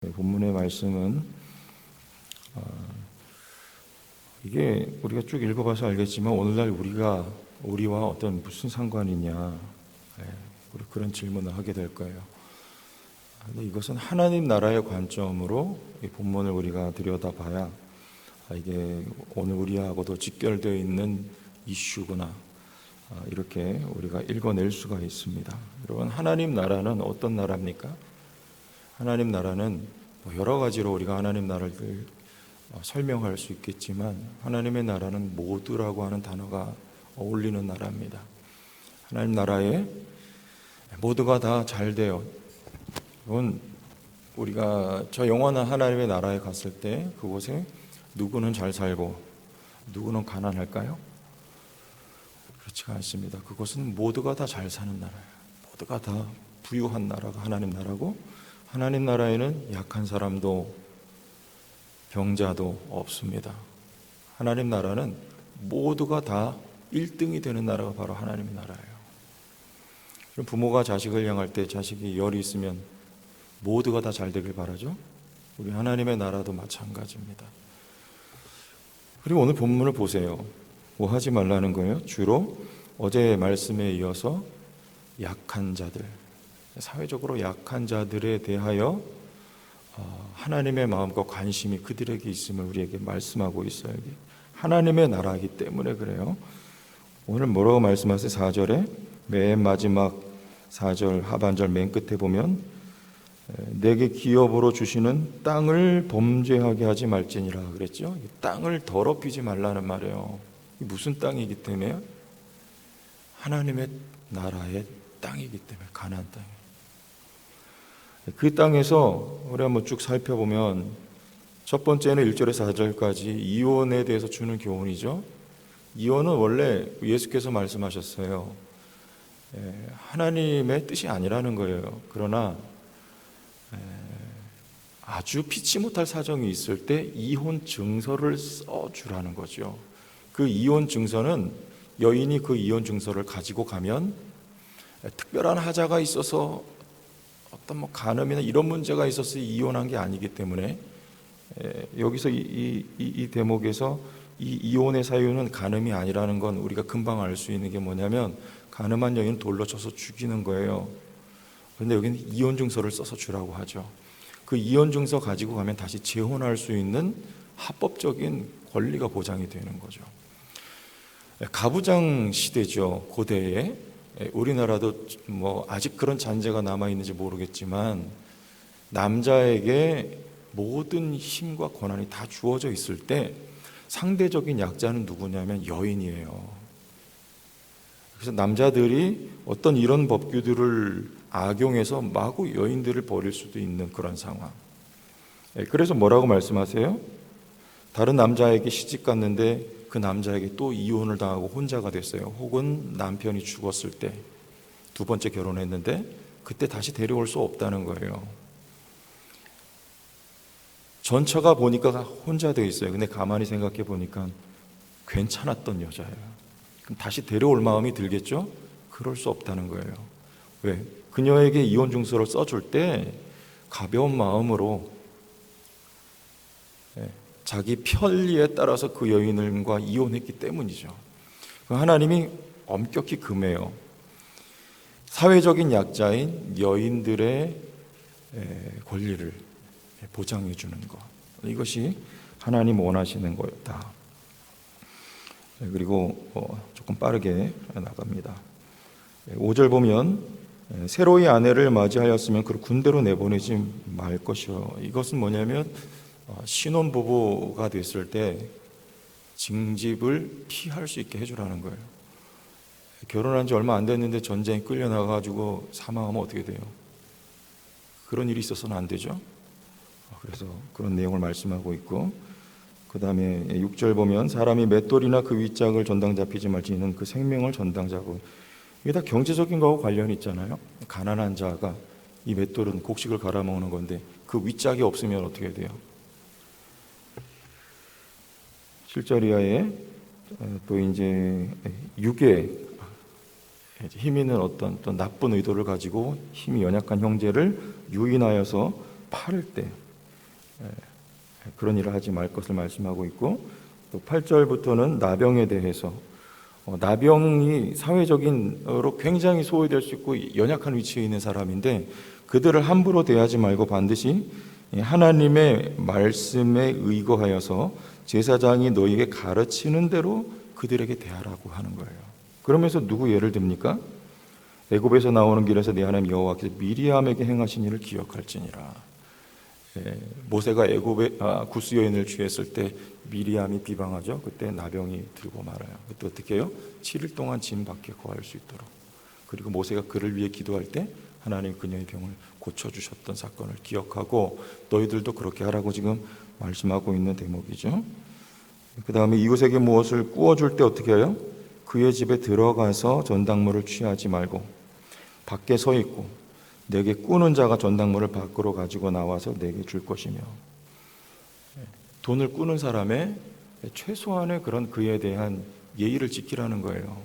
본문의 말씀은 이게 우리가 쭉 읽어봐서 알겠지만 오늘날 우리와 어떤 무슨 상관이냐, 우리 그런 질문을 하게 될 거예요. 근데 이것은 하나님 나라의 관점으로 이 본문을 우리가 들여다봐야 이게 오늘 우리하고도 직결되어 있는 이슈구나, 이렇게 우리가 읽어낼 수가 있습니다. 여러분, 하나님 나라는 어떤 나라입니까? 하나님 나라는 여러 가지로 우리가 하나님 나라를 설명할 수 있겠지만 하나님의 나라는 모두라고 하는 단어가 어울리는 나라입니다. 하나님 나라에 모두가 다 잘 돼요. 이건 우리가 저 영원한 하나님의 나라에 갔을 때 그곳에 누구는 잘 살고 누구는 가난할까요? 그렇지가 않습니다. 그것은 모두가 다 잘 사는 나라예요. 모두가 다 부유한 나라가 하나님 나라고, 하나님 나라에는 약한 사람도 병자도 없습니다. 하나님 나라는 모두가 다 1등이 되는 나라가 바로 하나님의 나라예요. 부모가 자식을 향할 때 자식이 열이 있으면 모두가 다 잘 되길 바라죠. 우리 하나님의 나라도 마찬가지입니다. 그리고 오늘 본문을 보세요. 뭐 하지 말라는 거예요? 주로 어제의 말씀에 이어서 약한 자들, 사회적으로 약한 자들에 대하여 하나님의 마음과 관심이 그들에게 있음을 우리에게 말씀하고 있어요. 하나님의 나라이기 때문에 그래요. 오늘 뭐라고 말씀하세요? 4절에 맨 마지막 4절 하반절 맨 끝에 보면 내게 기업으로 주시는 땅을 범죄하게 하지 말지니라 그랬죠. 땅을 더럽히지 말라는 말이에요. 무슨 땅이기 때문에? 하나님의 나라의 땅이기 때문에, 가나안 땅. 그 땅에서 우리 한번 쭉 살펴보면 첫 번째는 1절에서 4절까지 이혼에 대해서 주는 교훈이죠. 이혼은 원래 예수께서 말씀하셨어요. 하나님의 뜻이 아니라는 거예요. 그러나 아주 피치 못할 사정이 있을 때 이혼 증서를 써주라는 거죠. 그 이혼 증서는 여인이 그 이혼 증서를 가지고 가면 특별한 하자가 있어서 어떤 간음이나 이런 문제가 있어서 이혼한 게 아니기 때문에 여기서 이 대목에서 이 이혼의 사유는 간음이 아니라는 건 우리가 금방 알 수 있는 게 뭐냐면 간음한 여인은 돌로 쳐서 죽이는 거예요. 그런데 여기는 이혼 증서를 써서 주라고 하죠. 그 이혼 증서 가지고 가면 다시 재혼할 수 있는 합법적인 권리가 보장이 되는 거죠. 가부장 시대죠. 고대에. 우리나라도 뭐 아직 그런 잔재가 남아있는지 모르겠지만 남자에게 모든 힘과 권한이 다 주어져 있을 때 상대적인 약자는 누구냐면 여인이에요. 그래서 남자들이 어떤 이런 법규들을 악용해서 마구 여인들을 버릴 수도 있는 그런 상황. 그래서 뭐라고 말씀하세요? 다른 남자에게 시집 갔는데 그 남자에게 또 이혼을 당하고 혼자가 됐어요. 혹은 남편이 죽었을 때 두 번째 결혼했는데 그때 다시 데려올 수 없다는 거예요. 전처가 보니까 혼자 되어 있어요. 근데 가만히 생각해 보니까 괜찮았던 여자예요. 그럼 다시 데려올 마음이 들겠죠? 그럴 수 없다는 거예요. 왜? 그녀에게 이혼 증서를 써줄 때 가벼운 마음으로 자기 편리에 따라서 그 여인과 이혼했기 때문이죠. 하나님이 엄격히 금해요. 사회적인 약자인 여인들의 권리를 보장해 주는 것, 이것이 하나님 원하시는 거다. 그리고 조금 빠르게 나갑니다. 5절 보면 새로이 아내를 맞이하였으면 그를 군대로 내보내지 말 것이요. 이것은 뭐냐면 신혼부부가 됐을 때 징집을 피할 수 있게 해주라는 거예요. 결혼한 지 얼마 안 됐는데 전쟁에 끌려나가가지고 사망하면 어떻게 돼요? 그런 일이 있어서는 안 되죠. 그래서 그런 내용을 말씀하고 있고, 그 다음에 6절 보면 사람이 맷돌이나 그 윗짝을 전당 잡히지 말지는 그 생명을 전당 잡고, 이게 다 경제적인 거하고 관련이 있잖아요. 가난한 자가 이 맷돌은 곡식을 갈아먹는 건데 그 윗짝이 없으면 어떻게 돼요? 7절 이하에 또 이제 육에 힘 있는 어떤 또 나쁜 의도를 가지고 힘이 연약한 형제를 유인하여서 팔을 때 그런 일을 하지 말 것을 말씀하고 있고, 또 8절부터는 나병에 대해서 나병이 사회적인으로 굉장히 소외될 수 있고 연약한 위치에 있는 사람인데 그들을 함부로 대하지 말고 반드시 하나님의 말씀에 의거하여서 제사장이 너희에게 가르치는 대로 그들에게 대하라고 하는 거예요. 그러면서 누구 예를 듭니까? 애굽에서 나오는 길에서 네 하나님 여호와께서 미리암에게 행하신 일을 기억할지니라. 모세가 애굽에 구스 여인을 취했을 때 미리암이 비방하죠. 그때 나병이 들고 말아요. 그때 어떻게 해요? 7일 동안 진 밖에 거할 수 있도록. 그리고 모세가 그를 위해 기도할 때 하나님 그녀의 병을 고쳐주셨던 사건을 기억하고 너희들도 그렇게 하라고 지금 말씀하고 있는 대목이죠. 그 다음에 이웃에게 무엇을 구워줄 때 어떻게 해요? 그의 집에 들어가서 전당물을 취하지 말고 밖에 서 있고 내게 꾸는 자가 전당물을 밖으로 가지고 나와서 내게 줄 것이며, 돈을 꾸는 사람의 최소한의 그런 그에 대한 예의를 지키라는 거예요.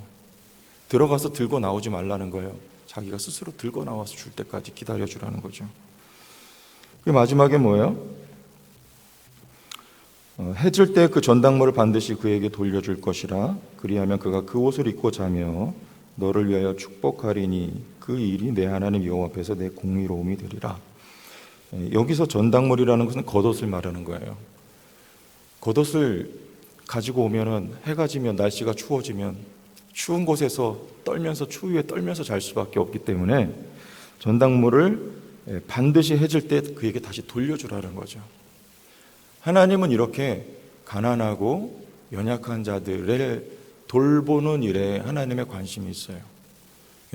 들어가서 들고 나오지 말라는 거예요. 자기가 스스로 들고 나와서 줄 때까지 기다려주라는 거죠. 그 마지막에 뭐예요? 해질 때 그 전당물을 반드시 그에게 돌려줄 것이라. 그리하면 그가 그 옷을 입고 자며 너를 위하여 축복하리니 그 일이 내 하나님 여호와 앞에서 내 공의로움이 되리라. 여기서 전당물이라는 것은 겉옷을 말하는 거예요. 겉옷을 가지고 오면은 해가 지면 날씨가 추워지면 추운 곳에서 떨면서 추위에 떨면서 잘 수밖에 없기 때문에 전당물을 반드시 해질 때 그에게 다시 돌려주라는 거죠. 하나님은 이렇게 가난하고 연약한 자들을 돌보는 일에 하나님의 관심이 있어요.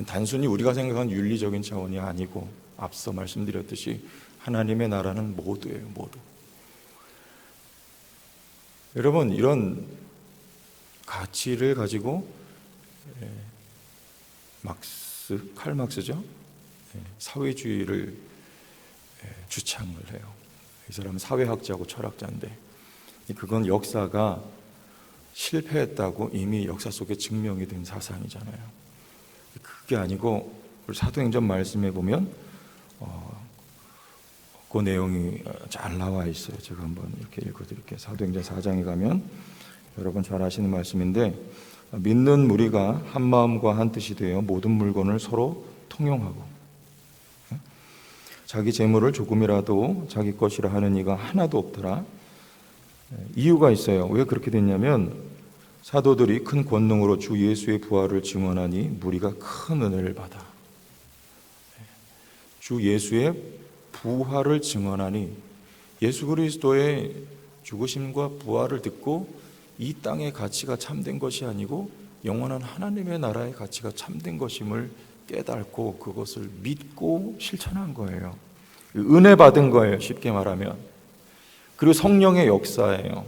단순히 우리가 생각하는 윤리적인 차원이 아니고 앞서 말씀드렸듯이 하나님의 나라는 모두예요. 모두. 여러분, 이런 가치를 가지고 칼 막스죠? 사회주의를 주창을 해요. 이 사람은 사회학자고 철학자인데 그건 역사가 실패했다고 이미 역사 속에 증명이 된 사상이잖아요. 그게 아니고 사도행전 말씀에 보면 그 내용이 잘 나와 있어요. 제가 한번 이렇게 읽어드릴게요. 사도행전 4장에 가면 여러분 잘 아시는 말씀인데, 믿는 무리가 한 마음과 한 뜻이 되어 모든 물건을 서로 통용하고 자기 재물을 조금이라도 자기 것이라 하는 이가 하나도 없더라. 이유가 있어요. 왜 그렇게 됐냐면 사도들이 큰 권능으로 주 예수의 부활을 증언하니 무리가 큰 은혜를 받아. 주 예수의 부활을 증언하니 예수 그리스도의 죽으심과 부활을 듣고 이 땅의 가치가 참된 것이 아니고 영원한 하나님의 나라의 가치가 참된 것임을 깨닫고 그것을 믿고 실천한 거예요. 은혜 받은 거예요. 쉽게 말하면. 그리고 성령의 역사예요.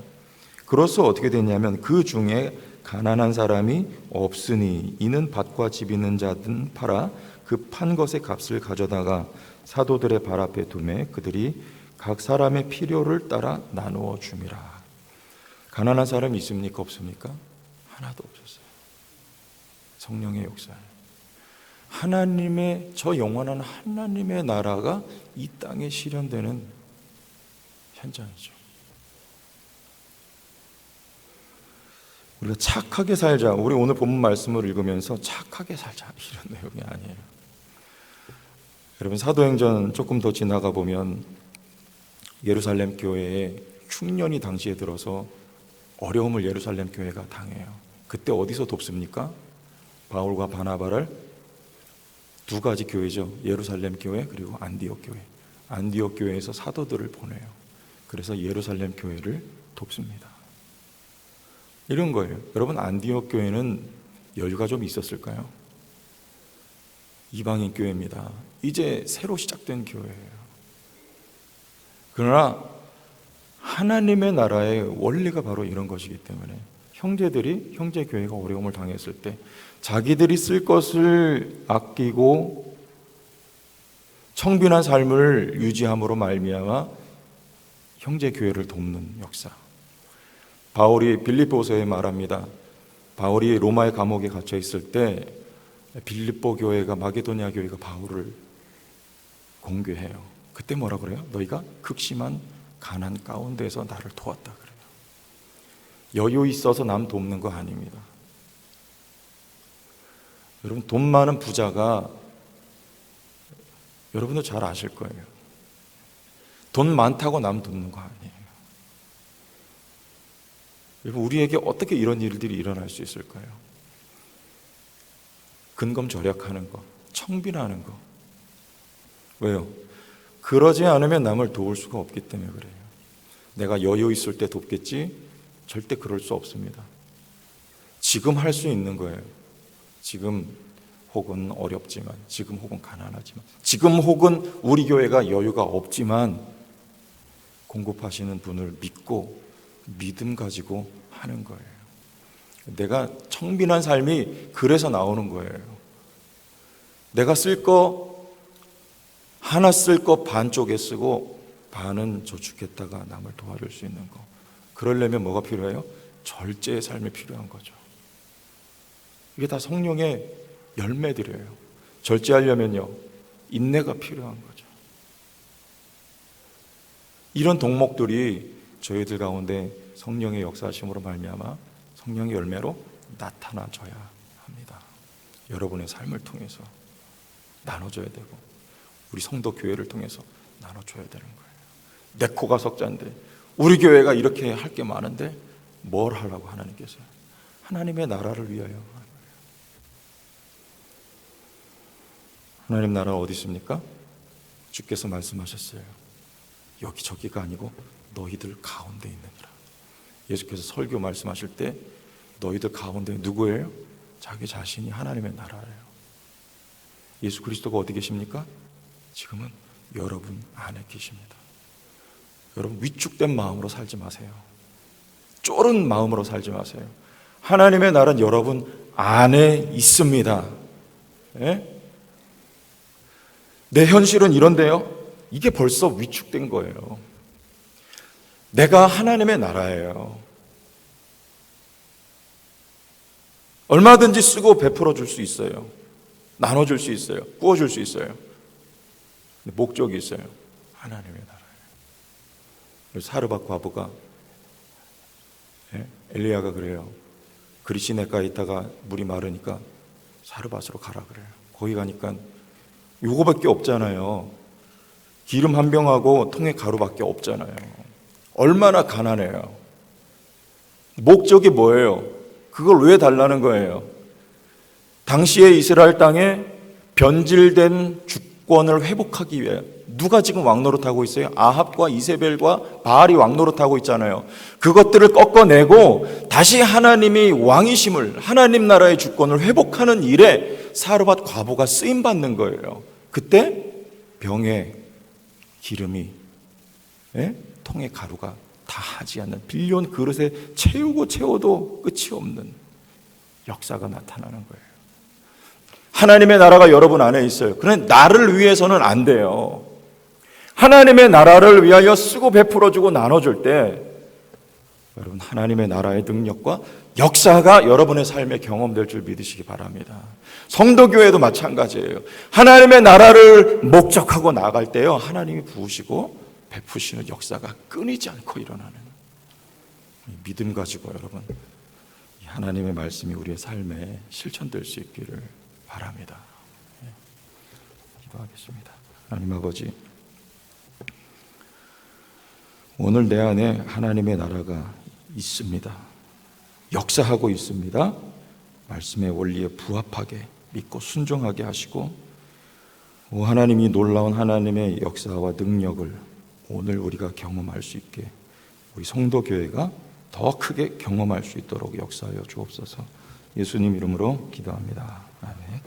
그로써 어떻게 됐냐면 그 중에 가난한 사람이 없으니 이는 밭과 집 있는 자든 팔아 그 판 것의 값을 가져다가 사도들의 발 앞에 두매 그들이 각 사람의 필요를 따라 나누어 줌이라. 가난한 사람이 있습니까? 없습니까? 하나도 없었어요. 성령의 역사예요. 하나님의 저 영원한 하나님의 나라가 이 땅에 실현되는 현장이죠. 우리가 착하게 살자. 우리 오늘 본문 말씀을 읽으면서 착하게 살자 이런 내용이 아니에요. 여러분 사도행전 조금 더 지나가 보면 예루살렘 교회에 흉년이 당시에 들어서 어려움을 예루살렘 교회가 당해요. 그때 어디서 돕습니까? 바울과 바나바를 두 가지 교회죠. 예루살렘 교회 그리고 안디옥 교회. 안디옥 교회에서 사도들을 보내요. 그래서 예루살렘 교회를 돕습니다. 이런 거예요. 여러분 안디옥 교회는 여유가 좀 있었을까요? 이방인 교회입니다. 이제 새로 시작된 교회예요. 그러나 하나님의 나라의 원리가 바로 이런 것이기 때문에 형제 교회가 어려움을 당했을 때 자기들이 쓸 것을 아끼고 청빈한 삶을 유지함으로 말미암아 형제 교회를 돕는 역사. 바울이 빌립보서에 말합니다. 바울이 로마의 감옥에 갇혀 있을 때 빌립보 교회가 마게도니아 교회가 바울을 공개해요. 그때 뭐라 그래요? 너희가 극심한 가난 가운데서 나를 도왔다 그래요. 여유 있어서 남 돕는 거 아닙니다. 여러분, 돈 많은 부자가 여러분도 잘 아실 거예요. 돈 많다고 남 돕는 거 아니에요. 여러분, 우리에게 어떻게 이런 일들이 일어날 수 있을까요? 근검 절약하는 거, 청빈하는 거. 왜요? 그러지 않으면 남을 도울 수가 없기 때문에 그래요. 내가 여유 있을 때 돕겠지? 절대 그럴 수 없습니다. 지금 할 수 있는 거예요. 지금 혹은 어렵지만, 지금 혹은 가난하지만, 지금 혹은 우리 교회가 여유가 없지만 공급하시는 분을 믿고 믿음 가지고 하는 거예요. 내가 청빈한 삶이 그래서 나오는 거예요. 내가 쓸 거 하나 쓸 거 반쪽에 쓰고 반은 저축했다가 남을 도와줄 수 있는 거. 그러려면 뭐가 필요해요? 절제의 삶이 필요한 거죠. 이게 다 성령의 열매들이에요. 절제하려면요, 인내가 필요한 거죠. 이런 덕목들이 저희들 가운데 성령의 역사하심으로 말미암아 성령의 열매로 나타나줘야 합니다. 여러분의 삶을 통해서 나눠줘야 되고, 우리 성도 교회를 통해서 나눠줘야 되는 거예요. 내 코가 석자인데 우리 교회가 이렇게 할 게 많은데 뭘 하려고 하나님께서? 하나님의 나라를 위하여. 하나님 나라가 어디 있습니까? 주께서 말씀하셨어요. 여기저기가 아니고 너희들 가운데 있느니라. 예수께서 설교 말씀하실 때 너희들 가운데 누구예요? 자기 자신이 하나님의 나라예요. 예수 그리스도가 어디 계십니까? 지금은 여러분 안에 계십니다. 여러분, 위축된 마음으로 살지 마세요. 쫄은 마음으로 살지 마세요. 하나님의 나라는 여러분 안에 있습니다. 예? 내 현실은 이런데요. 이게 벌써 위축된 거예요. 내가 하나님의 나라예요. 얼마든지 쓰고 베풀어 줄 수 있어요. 나눠줄 수 있어요. 구워줄 수 있어요. 근데 목적이 있어요. 하나님의 나라예요. 사르밧 과부가, 엘리야가 그래요. 그리시네가에 있다가 물이 마르니까 사르밧으로 가라 그래요. 거기 가니까 요거밖에 없잖아요. 기름 한 병하고 통에 가루밖에 없잖아요. 얼마나 가난해요. 목적이 뭐예요? 그걸 왜 달라는 거예요? 당시에 이스라엘 땅에 변질된 주권을 회복하기 위해 누가 지금 왕노릇하고 있어요? 아합과 이세벨과 바알이 왕노릇하고 있잖아요. 그것들을 꺾어내고 다시 하나님이 왕이심을, 하나님 나라의 주권을 회복하는 일에 사르밧 과부가 쓰임받는 거예요. 그때 병에 기름이, 통에 가루가 다 하지 않는, 빌려온 그릇에 채워도 끝이 없는 역사가 나타나는 거예요. 하나님의 나라가 여러분 안에 있어요. 그런데 나를 위해서는 안 돼요. 하나님의 나라를 위하여 쓰고 베풀어주고 나눠줄 때 여러분, 하나님의 나라의 능력과 역사가 여러분의 삶에 경험될 줄 믿으시기 바랍니다. 성도교회도 마찬가지예요. 하나님의 나라를 목적하고 나갈 때요, 하나님이 부으시고 베푸시는 역사가 끊이지 않고 일어나는 믿음 가지고 여러분, 하나님의 말씀이 우리의 삶에 실천될 수 있기를 바랍니다. 기도하겠습니다. 하나님 아버지, 오늘 내 안에 하나님의 나라가 있습니다. 역사하고 있습니다. 말씀의 원리에 부합하게 믿고 순종하게 하시고, 하나님이 놀라운 하나님의 역사와 능력을 오늘 우리가 경험할 수 있게, 우리 성도교회가 더 크게 경험할 수 있도록 역사하여 주옵소서. 예수님 이름으로 기도합니다. 아멘.